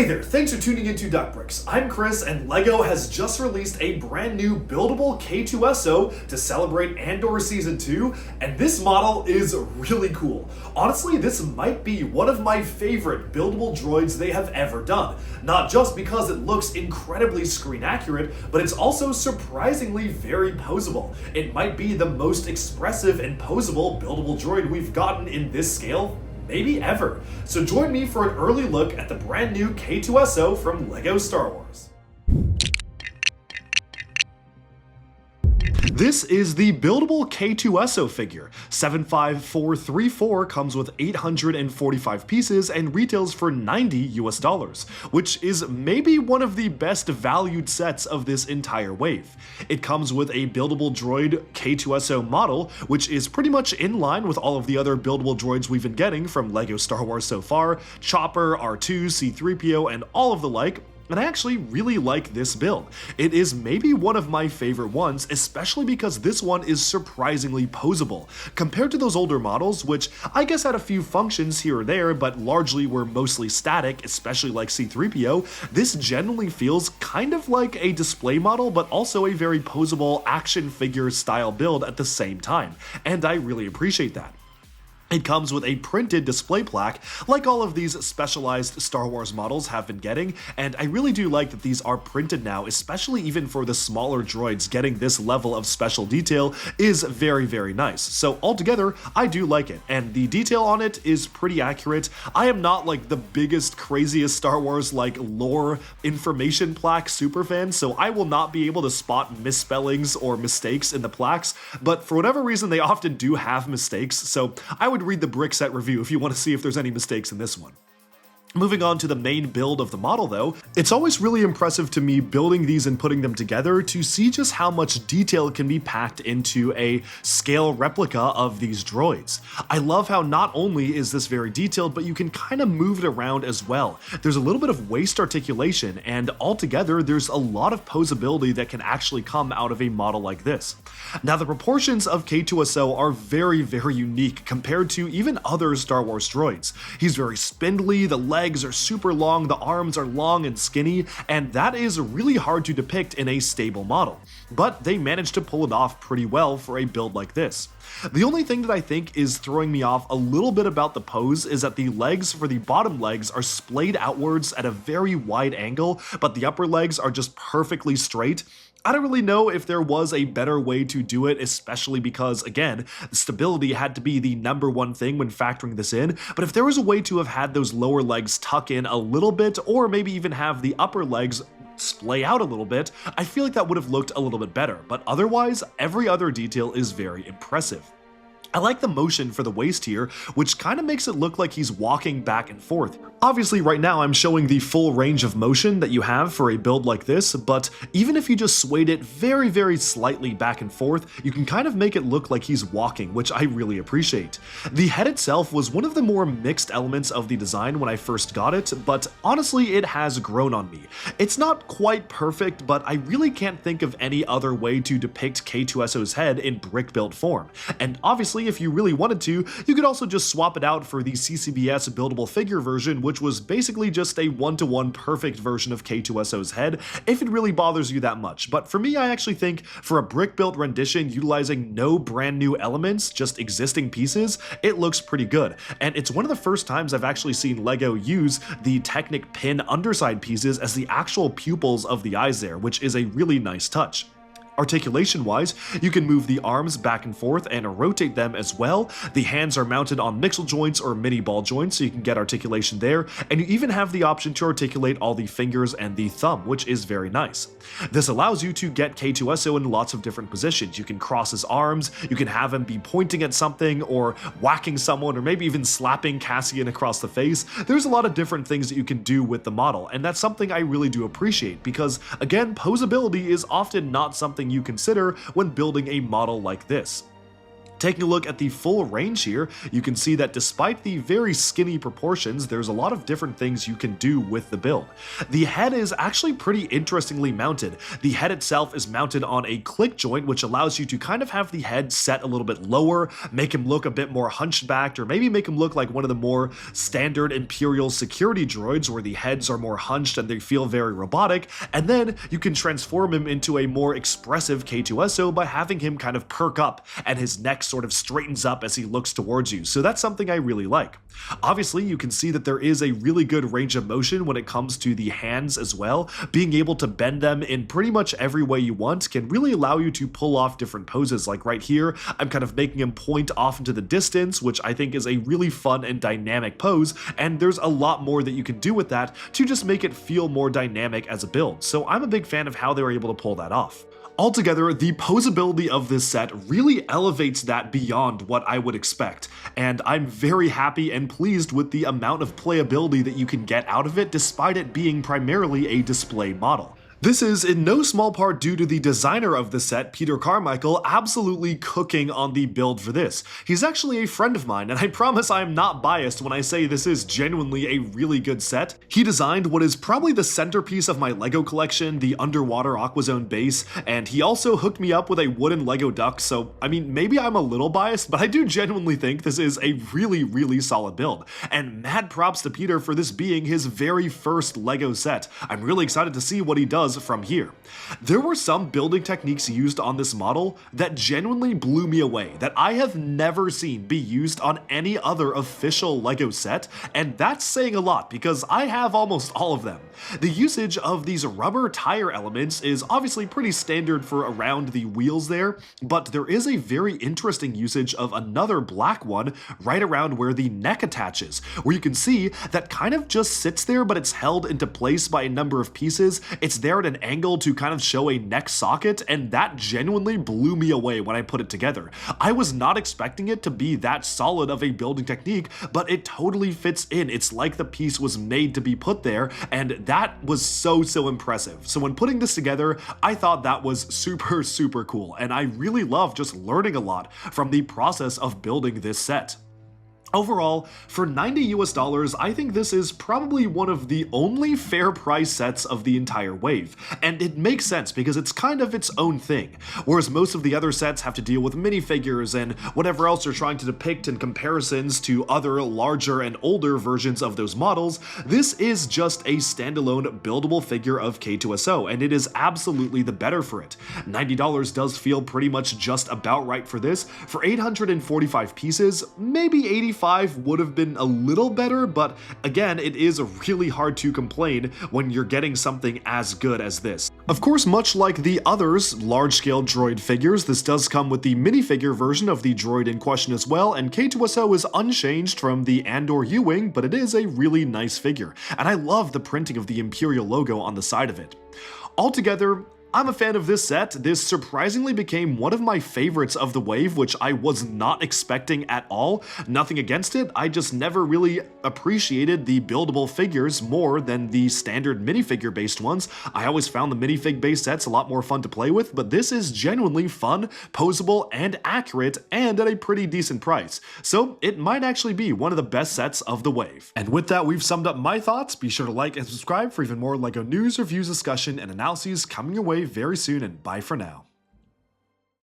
Hey there, thanks for tuning into Duckbricks. I'm Chris, and LEGO has just released a brand new buildable K-2S0 to celebrate Andor Season 2, and this model is really cool. Honestly, this might be one of my favorite buildable droids they have ever done. Not just because it looks incredibly screen accurate, but it's also surprisingly very poseable. It might be the most expressive and poseable buildable droid we've gotten in this scale maybe ever. So join me for an early look at the brand new K-2S0 from LEGO Star Wars. This is the buildable K-2S0 figure. 75434 comes with 845 pieces and retails for $90 US, which is maybe one of the best valued sets of this entire wave. It comes with a buildable droid K-2S0 model, which is pretty much in line with all of the other buildable droids we've been getting from LEGO Star Wars so far: Chopper, R2, C-3PO, and all of the like. And I actually really like this build. It is maybe one of my favorite ones, especially because this one is surprisingly poseable. Compared to those older models, which I guess had a few functions here or there, but largely were mostly static, especially like C-3PO, this genuinely feels kind of like a display model, but also a very poseable action figure style build at the same time. And I really appreciate that. It comes with a printed display plaque, like all of these specialized Star Wars models have been getting, and I really do like that these are printed now, especially even for the smaller droids. Getting this level of special detail is very, very nice. So altogether, I do like it, and the detail on it is pretty accurate. I am not like the biggest, craziest Star Wars like lore information plaque superfan, so I will not be able to spot misspellings or mistakes in the plaques, but for whatever reason, they often do have mistakes, so I would read the brick set review if you want to see if there's any mistakes in this one. Moving on to the main build of the model though, it's always really impressive to me building these and putting them together to see just how much detail can be packed into a scale replica of these droids. I love how not only is this very detailed, but you can kind of move it around as well. There's a little bit of waist articulation, and altogether there's a lot of posability that can actually come out of a model like this. Now the proportions of K-2S0 are very, very unique compared to even other Star Wars droids. He's very spindly, the legs are super long, the arms are long and skinny, and that is really hard to depict in a stable model. But they managed to pull it off pretty well for a build like this. The only thing that I think is throwing me off a little bit about the pose is that the legs for the bottom legs are splayed outwards at a very wide angle, but the upper legs are just perfectly straight. I don't really know if there was a better way to do it, especially because, again, stability had to be the #1 thing when factoring this in, but if there was a way to have had those lower legs tuck in a little bit, or maybe even have the upper legs splay out a little bit, I feel like that would have looked a little bit better, but otherwise, every other detail is very impressive. I like the motion for the waist here, which kind of makes it look like he's walking back and forth. Obviously right now I'm showing the full range of motion that you have for a build like this, but even if you just swayed it very, very slightly back and forth, you can kind of make it look like he's walking, which I really appreciate. The head itself was one of the more mixed elements of the design when I first got it, but honestly it has grown on me. It's not quite perfect, but I really can't think of any other way to depict K-2S0's head in brick build form, and obviously if you really wanted to, you could also just swap it out for the CCBS buildable figure version, which was basically just a one-to-one perfect version of K-2S0's head, if it really bothers you that much. But for me, I actually think for a brick-built rendition utilizing no brand new elements, just existing pieces, it looks pretty good. And it's one of the first times I've actually seen LEGO use the Technic pin underside pieces as the actual pupils of the eyes there, which is a really nice touch. Articulation-wise, you can move the arms back and forth and rotate them as well. The hands are mounted on mixel joints or mini ball joints, so you can get articulation there, and you even have the option to articulate all the fingers and the thumb, which is very nice. This allows you to get K-2S0 in lots of different positions. You can cross his arms, you can have him be pointing at something, or whacking someone, or maybe even slapping Cassian across the face. There's a lot of different things that you can do with the model, and that's something I really do appreciate, because again, posability is often not something you consider when building a model like this. Taking a look at the full range here, you can see that despite the very skinny proportions, there's a lot of different things you can do with the build. The head is actually pretty interestingly mounted. The head itself is mounted on a click joint, which allows you to kind of have the head set a little bit lower, make him look a bit more hunchbacked, or maybe make him look like one of the more standard Imperial security droids where the heads are more hunched and they feel very robotic, and then you can transform him into a more expressive K-2S0 by having him kind of perk up and his neck sort of straightens up as he looks towards you, so that's something I really like. Obviously, you can see that there is a really good range of motion when it comes to the hands as well. Being able to bend them in pretty much every way you want can really allow you to pull off different poses. Like right here, I'm kind of making him point off into the distance, which I think is a really fun and dynamic pose, and there's a lot more that you can do with that to just make it feel more dynamic as a build, so I'm a big fan of how they were able to pull that off. Altogether, the posability of this set really elevates that beyond what I would expect, and I'm very happy and pleased with the amount of playability that you can get out of it despite it being primarily a display model. This is in no small part due to the designer of the set, Peter Carmichael, absolutely cooking on the build for this. He's actually a friend of mine, and I promise I am not biased when I say this is genuinely a really good set. He designed what is probably the centerpiece of my LEGO collection, the underwater Aquazone base, and he also hooked me up with a wooden LEGO duck, so I mean, maybe I'm a little biased, but I do genuinely think this is a really solid build. And mad props to Peter for this being his very first LEGO set. I'm really excited to see what he does from here. There were some building techniques used on this model that genuinely blew me away, that I have never seen be used on any other official LEGO set, and that's saying a lot because I have almost all of them. The usage of these rubber tire elements is obviously pretty standard for around the wheels there, but there is a very interesting usage of another black one right around where the neck attaches, where you can see that kind of just sits there, but it's held into place by a number of pieces. It's there at an angle to kind of show a neck socket, and that genuinely blew me away when I put it together. I was not expecting it to be that solid of a building technique, but it totally fits in. It's like the piece was made to be put there, and that was so impressive. So when putting this together, I thought that was super cool, and I really love just learning a lot from the process of building this set. Overall, for $90 US, I think this is probably one of the only fair price sets of the entire wave, and it makes sense because it's kind of its own thing. Whereas most of the other sets have to deal with minifigures and whatever else they're trying to depict in comparisons to other larger and older versions of those models, this is just a standalone buildable figure of K-2S0, and it is absolutely the better for it. $90 does feel pretty much just about right for this. For 845 pieces, maybe 85 would have been a little better, but again, it is really hard to complain when you're getting something as good as this. Of course, much like the others large-scale droid figures, this does come with the minifigure version of the droid in question as well, and K-2S0 is unchanged from the Andor U-Wing, but it is a really nice figure, and I love the printing of the Imperial logo on the side of it. Altogether, I'm a fan of this set. This surprisingly became one of my favorites of the wave, which I was not expecting at all. Nothing against it, I just never really appreciated the buildable figures more than the standard minifigure based ones. I always found the minifig based sets a lot more fun to play with, but this is genuinely fun, posable, and accurate, and at a pretty decent price. So it might actually be one of the best sets of the wave. And with that, we've summed up my thoughts. Be sure to like and subscribe for even more LEGO news, reviews, discussion, and analyses coming your way very soon, and bye for now.